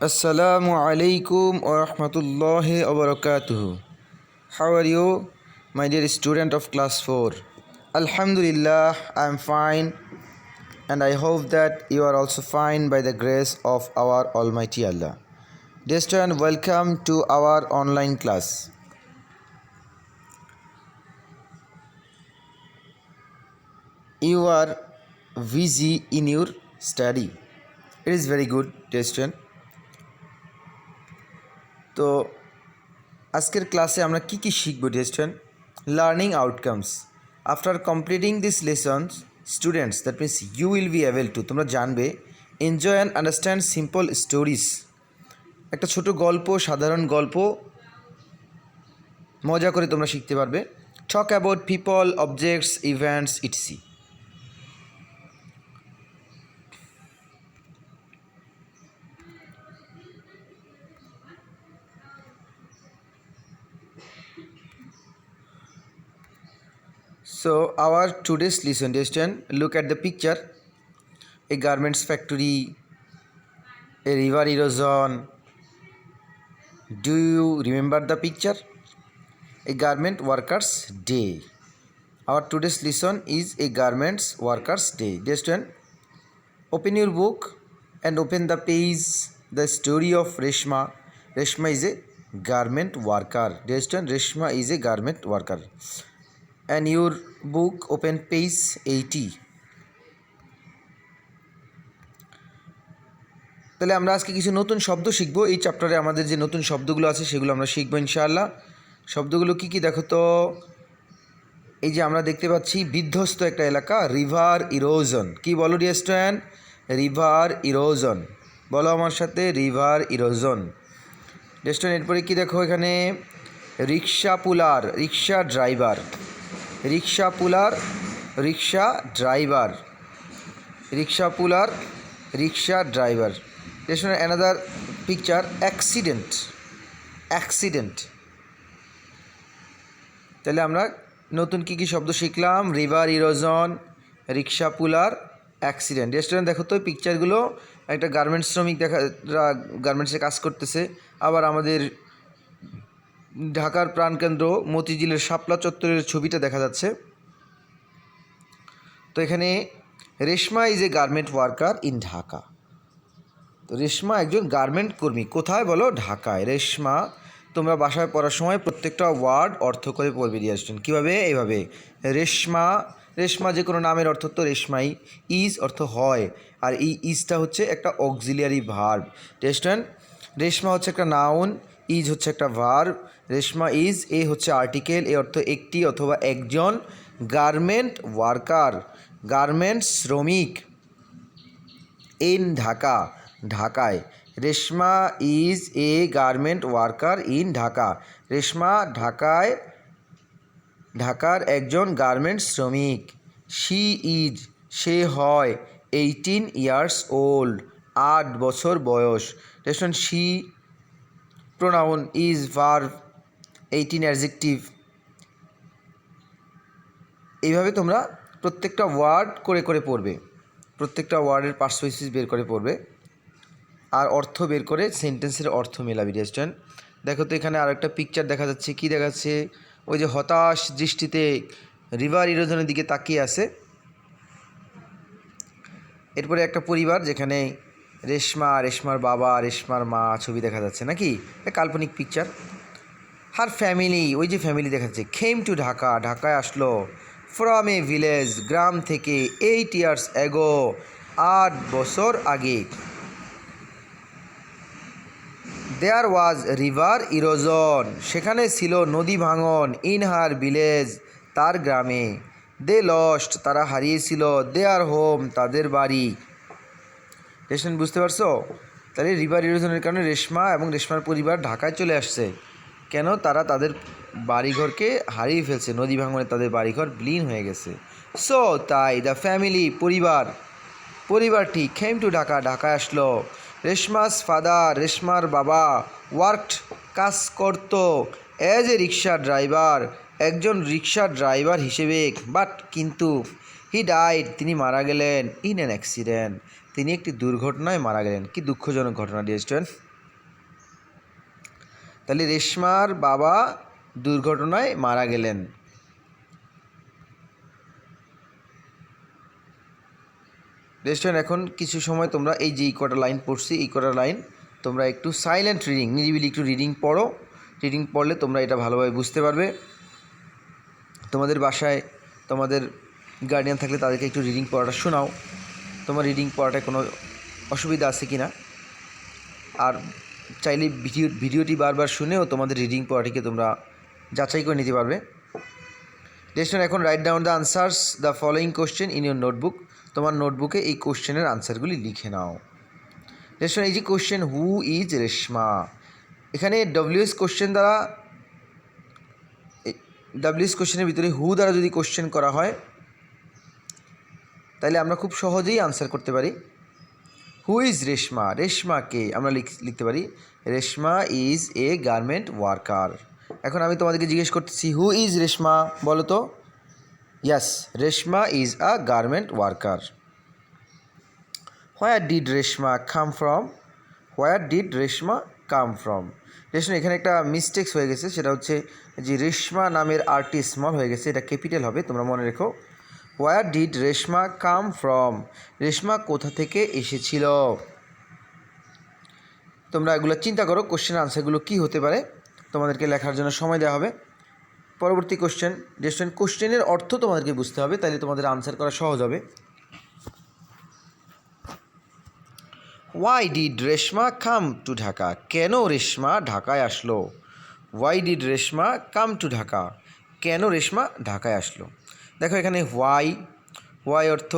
Assalamu alaikum wa rahmatullahi wa barakatuh. How are you, my dear student of class 4? Alhamdulillah, I am fine, and I hope that you are also fine by the grace of our Almighty Allah. Dear student, welcome to our online class. You are busy in your study. It is very good, dear student. তো আজকের ক্লাসে আমরা কি শিখব dear student? Learning outcomes after completing this lessons students, that means you will be able to, তোমরা জানবে enjoy and understand simple stories, একটা ছোট গল্প, সাধারণ গল্প মজা করে তোমরা শিখতে পারবে। Talk about people, objects, events Etsy. So our today's lesson, dear student, look at the picture. A garments factory, a river erosion. Do you remember the picture? A garment workers day. Our today's lesson is a garments workers day. Dear student, open your book and open the page, the story of Reshma. Reshma is a garment worker. Dear student, Reshma is a garment worker. And your book open page 80. তাহলে আমরা আজকে কিছু নতুন শব্দ শিখবো। এই চ্যাপ্টারে আমাদের যে নতুন শব্দগুলো আছে সেগুলো আমরা শিখবো ইনশাআল্লাহ। শব্দগুলো কি দেখো তো। এই যে আমরা দেখতে পাচ্ছি বিধ্বস্ত একটা এলাকা, রিভার ইরোজন। কি বলো ডিয়ার স্টুডেন্ট? River erosion. বলো আমার সাথে, রিভার ইরোজন। ডিয়ার স্টুডেন্ট, এরপরে কি দেখো এখানে, rickshaw puller, rickshaw driver. Rickshaw puller, rickshaw driver. Rickshaw puller, rickshaw driver. There's another picture, accident. Accident. তাহলে আমরা নতুন কি শব্দ শিখলাম? রিভার ইরোজন, রিক্সা পুলার, অ্যাক্সিডেন্ট। রেস্টুরেন্ট দেখো তো পিকচারগুলো, একটা গার্মেন্টস শ্রমিক গার্মেন্টসে কাজ করতেছে। আবার আমাদের ঢাকার প্রাণকেন্দ্র মতিঝিলের শাপলা চত্বরের ছবিটা দেখা যাচ্ছে। তো এখানে Reshma is a garment worker in Dhaka. তো রেশমা একজন গার্মেন্ট কর্মী। কোথায় বলো? ঢাকায়। রেশমা, তোমরা বাসায় পড়ার সময় প্রত্যেকটা ওয়ার্ড অর্থ করে পড়বে ডিয়ার স্টুডেন্ট। কীভাবে? এইভাবে। রেশমা, রেশমা যে কোনো নামের অর্থ তো রেশমাই। ইজ অর্থ হয়, আর এই ইজটা হচ্ছে একটা auxiliary verb. Dear student, Reshma হচ্ছে একটা নাউন, ইজ হচ্ছে একটা ভার্ব। রেশমা ইজ, এ হচ্ছে আর্টিকেল, এ অর্থ একটি অথবা একজন। গার্মেন্ট ওয়ার্কার, গার্মেন্টস শ্রমিক। ইন ঢাকা, ঢাকায়। Reshma is a garment worker in Dhaka. Reshma ঢাকায়, ঢাকার একজন গার্মেন্টস শ্রমিক। শি ইজ, সে হয় 18 ইয়ার্স ওল্ড, 8 বছর বয়স। Ration she pronoun, is verb, 18 adjective. এইভাবে তোমরা প্রত্যেকটা ওয়ার্ড করে করে পড়বে, প্রত্যেকটা ওয়ার্ডের পার্সপেক্টিভ বের করে পড়বে, আর অর্থ বের করে সেন্টেন্সের অর্থ মেলাবি। ডিয়ার স্টুডেন্ট, দেখো তো এখানে আর একটা পিকচার দেখা যাচ্ছে। কি দেখাচ্ছে? ওই যে হতাশ দৃষ্টিতে রিভার ইরোজনের দিকে তাকিয়ে আছে। এরপরে একটা পরিবার, যেখানে রেশমা, রেশমার বাবা, রেশমার মা ছবি দেখা যাচ্ছে নাকি, কাল্পনিক পিকচার। হার ফ্যামিলি, ওই যে ফ্যামিলি দেখা যাচ্ছে। খেম টু ঢাকা, ঢাকায় আসলো। ফ্রম এ ভিলেজ, গ্রাম থেকে। 8 ইয়ার্স অ্যাগো, 8 বছর আগে। দেয়ার ওয়াজ রিভার ইরোজন, সেখানে ছিল নদী ভাঙন। ইন হার ভিলেজ, তার গ্রামে। দে লস্ট, তারা হারিয়েছিল। দেয়ার হোম, তাদের বাড়ি। রেশন, বুঝতে পারছো? তাহলে রিভার ইরোজনের কারণে রেশমা এবং রেশমার পরিবার ঢাকায় চলে আসছে। কেন? তারা তাদের বাড়িঘরকে হারিয়ে ফেলছে, নদী ভাঙনে তাদের বাড়িঘর বিলীন হয়ে গেছে। সো তাই দ্য ফ্যামিলি, পরিবার, পরিবারটি খেম টু ঢাকা, ঢাকায় আসলো। রেশমাস ফাদার, রেশমার বাবা। ওয়ার্কড, কাজ করত। অ্যাজ এ রিক্সা ড্রাইভার, একজন রিক্সা ড্রাইভার হিসেবে। বাট, কিন্তু। হি ডাইড, তিনি মারা গেলেন। ইন অ্যান অ্যাক্সিডেন্ট, তিনি একটি দুর্ঘটনায় মারা গেলেন। কি দুঃখজনক ঘটনা ডিয়ার স্টুডেন্ট। তাহলে রেশমার বাবা দুর্ঘটনায় মারা গেলেন। রেস্টুরেন্ট এখন কিছু সময় তোমরা এই যে কটা লাইন পড়ছি, এই কটা লাইন তোমরা একটু সাইলেন্ট রিডিং, নিরিবিলি একটু রিডিং পড়ো। রিডিং পড়লে তোমরা এটা ভালোভাবে বুঝতে পারবে। তোমাদের বাসায় তোমাদের গার্ডিয়ান থাকলে তাদেরকে একটু রিডিং পড়াটা শোনাও, তোমার রিডিং পড়াটায় কোনো অসুবিধা আছে কি না। আর চাইলে ভিডিওটি বারবার শুনেও তোমাদের রিডিং পড়াটিকে তোমরা যাচাই করে নিতে পারবে। রেস্টুরেন্ট এখন write down the answers the following question in your notebook. তোমার নোটবুকে এই কোশ্চেনের আনসারগুলি লিখে নাও। রেস্টুরেন্ট এই যে কোশ্চেন হু ইজ রেশমা, এখানে ডব্লিউএস কোশ্চেন দ্বারা, ডব্লিউএস কোশ্চেনের ভিতরে হু দ্বারা যদি কোশ্চেন করা হয় তাহলে আমরা খুব সহজেই আনসার করতে পারি। হু ইজ রেশমা, রেশমাকে আমরা লিখতে পারি Reshma is a garment worker. এখন আমি তোমাদেরকে জিজ্ঞেস করতেছি হু ইজ রেশমা, বলো তো। Yes, Reshma is a garment worker. Where did Reshma come from, where did Reshma come from. Reshma এখানে একটা মিস্টেক্স হয়ে গেছে, সেটা হচ্ছে যে রেশমা নামের আরটি স্মল হয়ে গেছে, এটা ক্যাপিটাল হবে, তোমরা মনে রেখো। Where did Reshma come from, Reshma কোথা থেকে এসেছিল। তোমরা এগুলো চিন্তা করো, কোশ্চেন আনসারগুলো কী হতে পারে, তোমাদেরকে লেখার জন্য সময় দেওয়া হবে। পরবর্তী কোশ্চেন, রেস্টুরেন্ট কোশ্চেনের অর্থ তোমাদেরকে বুঝতে হবে, তাহলে তোমাদের আনসার করা সহজ হবে। Why did Reshma come to Dhaka, কেন রেশমা ঢাকায় আসলো। Why did Reshma come to Dhaka, কেন রেশমা ঢাকায় আসলো। দেখো এখানে ওয়াই অর্থ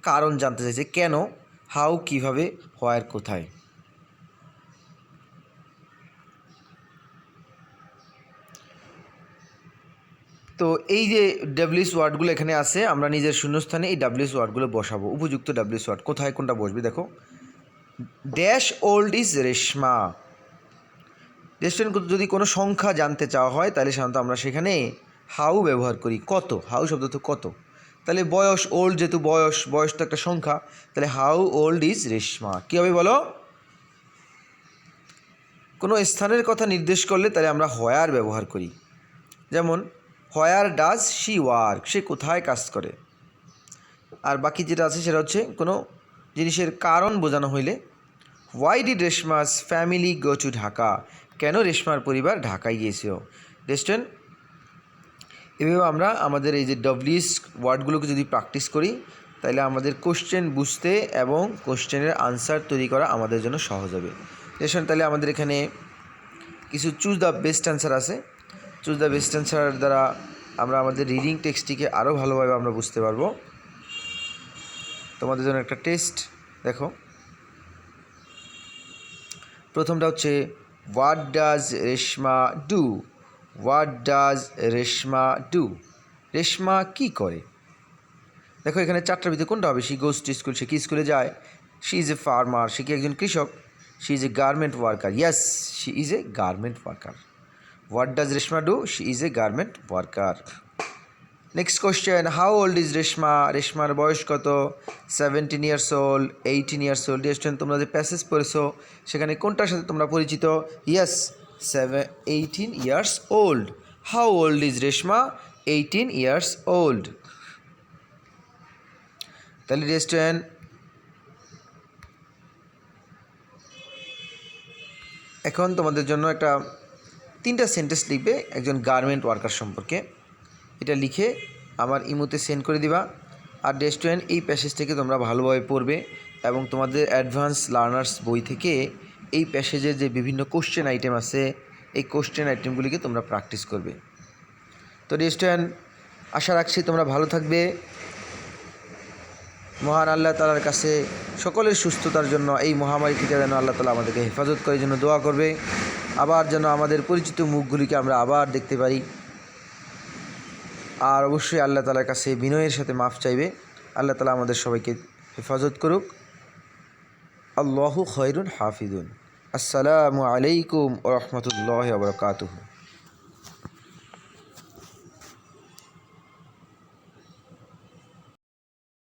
কারণ জানতে চাইছে, কেন, হাউ কিভাবে, হোয়ার কোথায়। তো এই যে ডাব্লিউএস ওয়ার্ডগুলো এখানে আছে, আমরা নিজের শূন্যস্থানে এই ডাব্লিউএস ওয়ার্ডগুলো বসাবো। উপযুক্ত ডাব্লিউএস ওয়ার্ড কোথায় কোনটা বসবে দেখো। Dash old is Reshma. Restaurant যদি কোনো সংখ্যা জানতে চাওয়া হয় তাহলে সাধারণত আমরা সেখানে হাউ ব্যবহার করি, কত, হাউ শব্দ তো কত। তাহলে বয়স, ওল্ড যেহেতু বয়স তো একটা সংখ্যা, তাহলে হাউ ওল্ড ইজ রেশমা। কী হবে বলো। কোনো স্থানের কথা নির্দেশ করলে তাহলে আমরা হোয়ার ব্যবহার করি। যেমন হোয়ার ডাজ শি ওয়ার্ক, সে কোথায় কাজ করে। আর বাকি যেটা আছে সেটা হচ্ছে কোনো জিনিসের কারণ বোঝানো হইলে why did Reshma's family go to Dhaka, কেন রেশমার পরিবার ঢাকায় গিয়েছিল। রেস্টুরেন্ট এভাবে আমরা আমাদের এই যে ডব্লিউএস ওয়ার্ডগুলোকে যদি প্র্যাকটিস করি তাহলে আমাদের কোশ্চেন বুঝতে এবং কোশ্চেনের আনসার তৈরি করা আমাদের জন্য সহজ হবে। রেস্টুরেন্ট তাহলে আমাদের এখানে কিছু চুজ দ্য বেস্ট অ্যান্সার আছে। চুজ দ্য বেস্ট অ্যান্সার দ্বারা আমরা আমাদের রিডিং টেক্সটটিকে আরও ভালোভাবে আমরা বুঝতে পারবো। তোমাদের জন্য একটা টেস্ট দেখো। প্রথমটা হচ্ছে what does Reshma do, what does Reshma do, Reshma কী করে। দেখো এখানে চারটার ভিতরে কোনটা হবে। শি গোজ টু স্কুল, সে কি স্কুলে যায়। শি ইজ এ ফার্মার, সে কি একজন কৃষক। She is a garment worker, yes she is a garment worker. What does Reshma do, she is a garment worker. Next question, how old is Reshma, রেশমার বয়স কত। 17 years old, 18 years old. Student তোমরা যে passage পড়েছো সেখানে কোনটার সাথে তোমরা পরিচিত। Yes 18 years old. How old is Reshma, 18 years old. তাহলে স্টুডেন্ট এখন তোমাদের জন্য একটা 3টা সেন্টেন্স লিখবে একজন গার্মেন্ট ওয়ার্কার সম্পর্কে। এটা লিখে আমার ইমোতে সেন্ড করে দিবা। আর স্টুডেন্ট এই প্যাসেজটাকে তোমরা ভালোভাবে পড়বে এবং তোমাদের অ্যাডভান্স লার্নার্স বই থেকে এই প্যাসেজের যে বিভিন্ন কোশ্চেন আইটেম আছে এই কোশ্চেন আইটেমগুলিকে তোমরা প্র্যাকটিস করবে। তো স্টুডেন্ট আশা রাখছি তোমরা ভালো থাকবে। মহান আল্লাহ তাআলার কাছে সকলের সুস্থতার জন্য, এই মহামারী থেকে যেন আল্লাহ তাআলা আমাদেরকে হেফাজত করার জন্য দোয়া করবে। আবার যেন আমাদের পরিচিত মুখগুলিকে আমরা আবার দেখতে পারি। আর অবশ্যই আল্লাহ তাআলার কাছে বিনয়ের সাথে মাফ চাইবে। আল্লাহ তাআলা আমাদের সবাইকে হেফাজত করুক। আল্লাহু খৈরুন হাফিজুন। আসসালামু আলাইকুম ওয়া রাহমাতুল্লাহি ওয়া বারাকাতুহু।